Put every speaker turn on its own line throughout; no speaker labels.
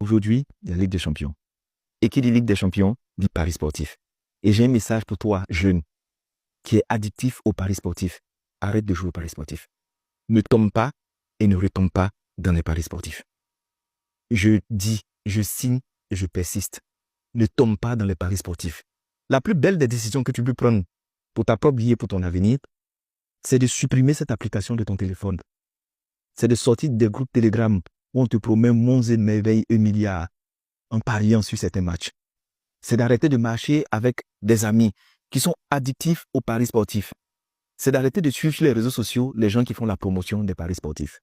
Aujourd'hui, il y a la Ligue des Champions. Et qui dit Ligue des Champions, dit Paris sportif. Et j'ai un message pour toi, jeune, qui est addictif au paris sportif. Arrête de jouer au paris sportif. Ne tombe pas et ne retombe pas dans les paris sportifs. Je dis, je signe et je persiste. Ne tombe pas dans les paris sportifs. La plus belle des décisions que tu peux prendre pour ta propre vie et pour ton avenir, c'est de supprimer cette application de ton téléphone. C'est de sortir des groupes Telegram où on te promet monts et merveilles et milliards en pariant sur certains matchs. C'est d'arrêter de marcher avec des amis qui sont addictifs aux paris sportifs. C'est d'arrêter de suivre sur les réseaux sociaux les gens qui font la promotion des paris sportifs.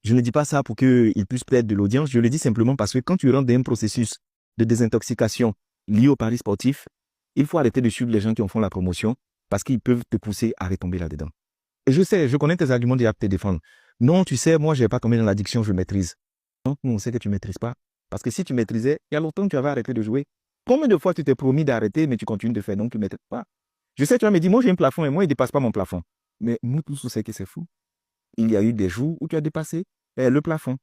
Je ne dis pas ça pour qu'ils puissent perdre de l'audience, je le dis simplement parce que quand tu rentres dans un processus de désintoxication lié aux paris sportifs, il faut arrêter de suivre les gens qui en font la promotion parce qu'ils peuvent te pousser à retomber là-dedans. Et je sais, je connais tes arguments déjà pour te défendre. Non, tu sais, moi, je n'ai pas tombé dans l'addiction, je maîtrise. Non, on sait que tu ne maîtrises pas. Parce que si tu maîtrisais, il y a longtemps, tu avais arrêté de jouer. Combien de fois tu t'es promis d'arrêter, mais tu continues de faire, donc tu ne maîtrises pas. Je sais, tu vas me dire, moi, j'ai un plafond et moi, il ne dépasse pas mon plafond. Mais nous tous, on sait que c'est fou. Il y a eu des jours où tu as dépassé le plafond.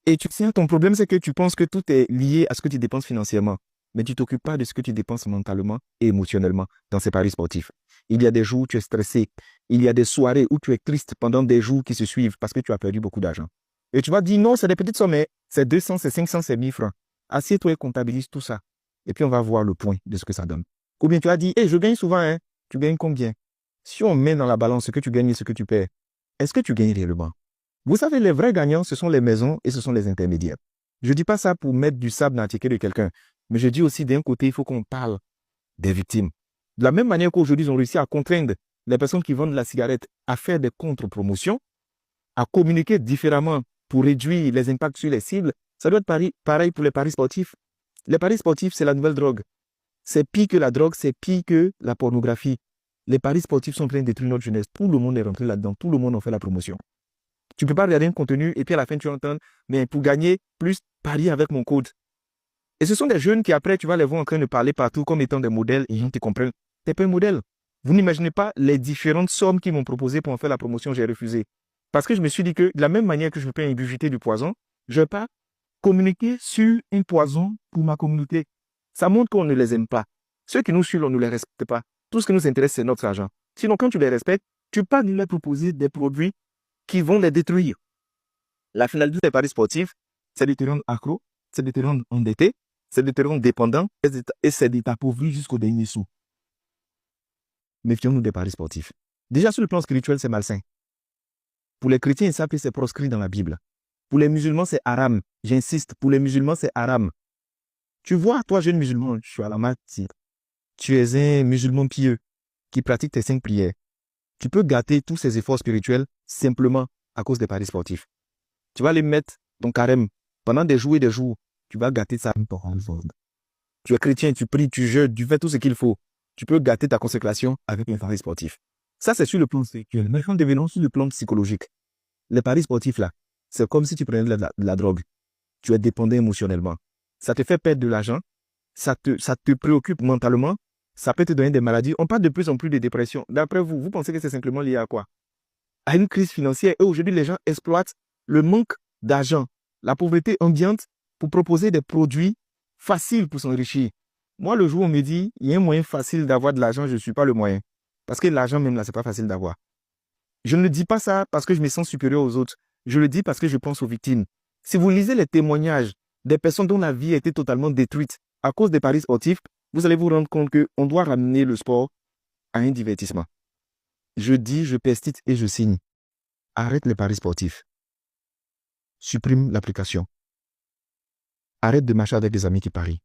Et tu sais, ton problème, c'est que tu penses que tout est lié à ce que tu dépenses financièrement. Mais tu ne t'occupes pas de ce que tu dépenses mentalement et émotionnellement dans ces paris sportifs. Il y a des jours où tu es stressé. Il y a des soirées où tu es triste pendant des jours qui se suivent parce que tu as perdu beaucoup d'argent. Et tu vas dire, non, c'est des petites sommes, mais c'est 200, c'est 500, c'est 1000 francs. Assieds-toi et comptabilise tout ça. Et puis, on va voir le point de ce que ça donne. Ou bien tu as dit, je gagne souvent, hein. Tu gagnes combien? Si on met dans la balance ce que tu gagnes et ce que tu perds, est-ce que tu gagnes réellement? Vous savez, les vrais gagnants, ce sont les maisons et ce sont les intermédiaires. Je ne dis pas ça pour mettre du sable dans la ticket de quelqu'un, mais je dis aussi d'un côté, il faut qu'on parle des victimes. De la même manière qu'aujourd'hui, ils ont réussi à contraindre les personnes qui vendent la cigarette à faire des contre-promotions, à communiquer différemment pour réduire les impacts sur les cibles, ça doit être pareil pour les paris sportifs. Les paris sportifs, c'est la nouvelle drogue. C'est pire que la drogue, c'est pire que la pornographie. Les paris sportifs sont en train de détruire notre jeunesse. Tout le monde est rentré là-dedans. Tout le monde en fait la promotion. Tu ne peux pas regarder un contenu et puis à la fin, tu entends, mais pour gagner plus, parier avec mon code. Et ce sont des jeunes qui, après, tu vas les voir en train de parler partout comme étant des modèles et ils te comprennent. Tu n'es pas un modèle. Vous n'imaginez pas les différentes sommes qu'ils m'ont proposées pour en faire la promotion, j'ai refusé. Parce que je me suis dit que de la même manière que je peux ingurgiter du poison, je ne vais pas communiquer sur un poison pour ma communauté. Ça montre qu'on ne les aime pas. Ceux qui nous suivent, on ne les respecte pas. Tout ce qui nous intéresse, c'est notre argent. Sinon, quand tu les respectes, tu peux nous leur proposer des produits qui vont les détruire. La finalité des paris sportifs, c'est de te rendre accro, c'est de te rendre endetté, c'est de te rendre dépendant et c'est de t'appauvrir jusqu'au dernier sou. Méfions-nous des paris sportifs. Déjà, sur le plan spirituel, c'est malsain. Pour les chrétiens, ils savent que c'est proscrit dans la Bible. Pour les musulmans, c'est haram. J'insiste, pour les musulmans, c'est haram. Tu vois, toi, jeune musulman, je suis à la matière. Tu es un musulman pieux qui pratique tes 5 prières. Tu peux gâter tous ces efforts spirituels simplement à cause des paris sportifs. Tu vas les mettre ton carême pendant des jours et des jours. Tu vas gâter ça. Tu es chrétien, tu pries, tu jeûnes, tu fais tout ce qu'il faut. Tu peux gâter ta consécration avec un pari sportif. Ça, c'est sur le plan spirituel. Mais quand devenons sur le plan psychologique, les paris sportifs, là, c'est comme si tu prenais de la drogue. Tu es dépendant émotionnellement. Ça te fait perdre de l'argent. Ça te préoccupe mentalement. Ça peut te donner des maladies. On parle de plus en plus de dépression. D'après vous, vous pensez que c'est simplement lié à quoi? À une crise financière. Et aujourd'hui, les gens exploitent le manque d'argent, la pauvreté ambiante pour proposer des produits faciles pour s'enrichir. Moi, le jour où on me dit, il y a un moyen facile d'avoir de l'argent, je ne suis pas le moyen. Parce que l'argent même là, ce n'est pas facile d'avoir. Je ne dis pas ça parce que je me sens supérieur aux autres. Je le dis parce que je pense aux victimes. Si vous lisez les témoignages des personnes dont la vie a été totalement détruite à cause des paris sportifs, vous allez vous rendre compte qu'on doit ramener le sport à un divertissement. Je dis, je persiste et je signe. Arrête les paris sportifs. Supprime l'application. Arrête de marcher avec des amis qui parient.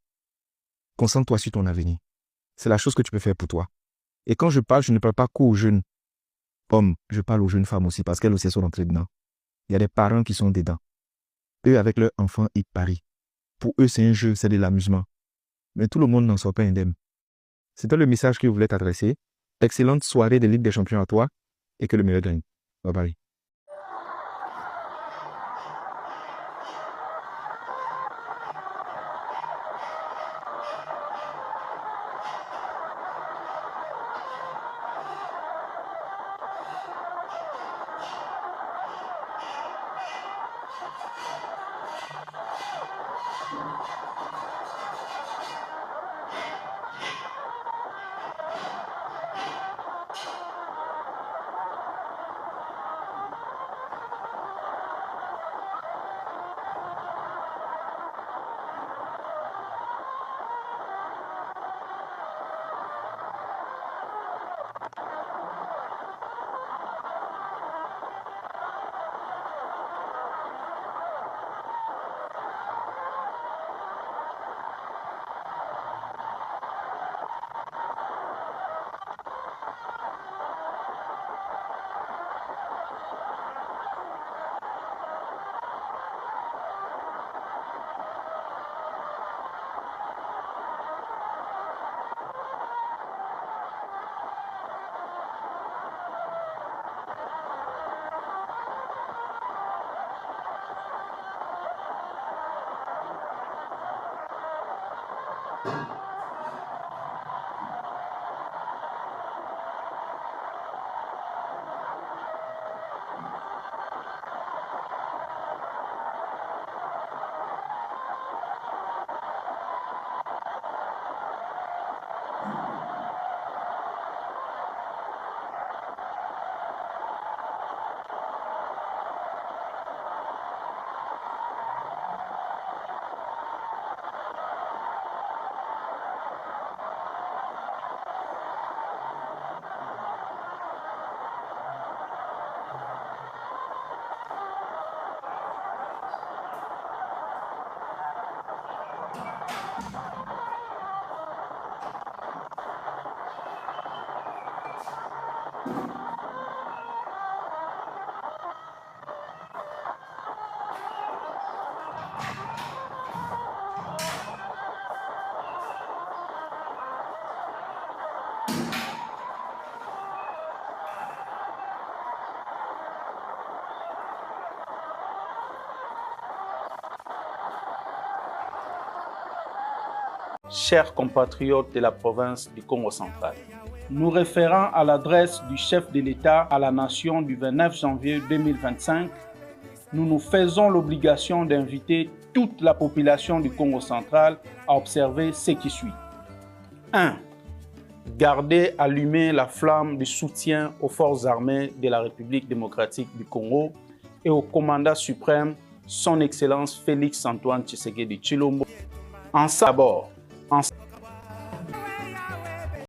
Concentre-toi sur ton avenir. C'est la chose que tu peux faire pour toi. Et quand je parle, je ne parle pas qu'aux jeunes hommes. Je parle aux jeunes femmes aussi parce qu'elles aussi sont rentrées dedans. Il y a des parents qui sont dedans. Eux, avec leurs enfants, ils parient. Pour eux, c'est un jeu, c'est de l'amusement. Mais tout le monde n'en sort pas indemne. C'était le message que je voulais t'adresser. Excellente soirée de Ligue des Champions à toi et que le meilleur gagne. Bye bye.
Chers compatriotes de la province du Congo central, nous référant à l'adresse du chef de l'État à la nation du 29 janvier 2025, nous nous faisons l'obligation d'inviter toute la population du Congo central à observer ce qui suit. 1. Garder allumée la flamme du soutien aux forces armées de la République démocratique du Congo et au commandant suprême, son Excellence Félix Antoine Tshisekedi Tshilombo. En d'abord, en